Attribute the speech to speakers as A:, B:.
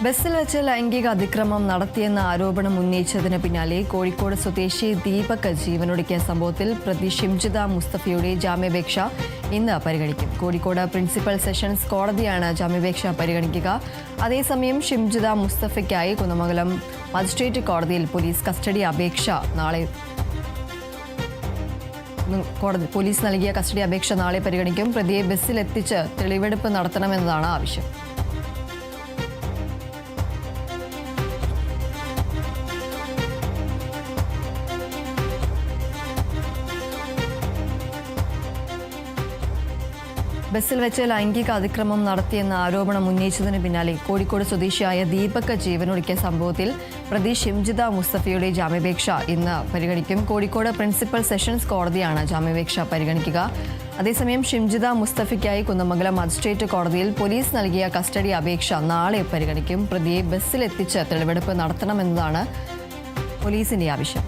A: ബസ്സിൽ വെച്ച് ലൈംഗിക അതിക്രമം നടത്തിയെന്ന ആരോപണം ഉന്നയിച്ചതിന് പിന്നാലെ കോഴിക്കോട് സ്വദേശി ദീപക് ജീവനൊടുക്കിയ സംഭവത്തിൽ പ്രതി ഷിംജിത മുസ്തഫയുടെ ജാമ്യാപേക്ഷ ഇന്ന് പരിഗണിക്കും. കോഴിക്കോട് പ്രിൻസിപ്പൽ സെഷൻസ് കോടതിയാണ് ജാമ്യാപേക്ഷ പരിഗണിക്കുക. അതേസമയം ഷിംജിത മുസ്തഫയ്ക്കായി കുന്നമംഗലം മജിസ്ട്രേറ്റ് കോടതിയിൽ പോലീസ് നൽകിയ കസ്റ്റഡി അപേക്ഷ നാളെ പരിഗണിക്കും. പ്രതിയെ ബസ്സിലെത്തിച്ച് തെളിവെടുപ്പ് നടത്തണമെന്നതാണ് ആവശ്യം. ബസ്സിൽ വെച്ച് ലൈംഗിക അതിക്രമം നടത്തിയെന്ന ആരോപണം ഉന്നയിച്ചതിന് പിന്നാലെ കോഴിക്കോട് സ്വദേശിയായ ദീപക് ജീവനൊടുക്കിയ സംഭവത്തിൽ പ്രതി ഷിംജിത മുസ്തഫയുടെ ജാമ്യാപേക്ഷ ഇന്ന് പരിഗണിക്കും. കോഴിക്കോട് പ്രിൻസിപ്പൽ സെഷൻസ് കോടതിയാണ് ജാമ്യാപേക്ഷ പരിഗണിക്കുക. അതേസമയം ഷിംജിത മുസ്തഫയ്ക്കായി കുന്നമംഗലം മജിസ്ട്രേറ്റ് കോടതിയിൽ പോലീസ് നൽകിയ കസ്റ്റഡി അപേക്ഷ നാളെ പരിഗണിക്കും. പ്രതിയെ ബസ്സിലെത്തിച്ച് തെളിവെടുപ്പ് നടത്തണമെന്നതാണ് പോലീസിന്റെ ആവശ്യം.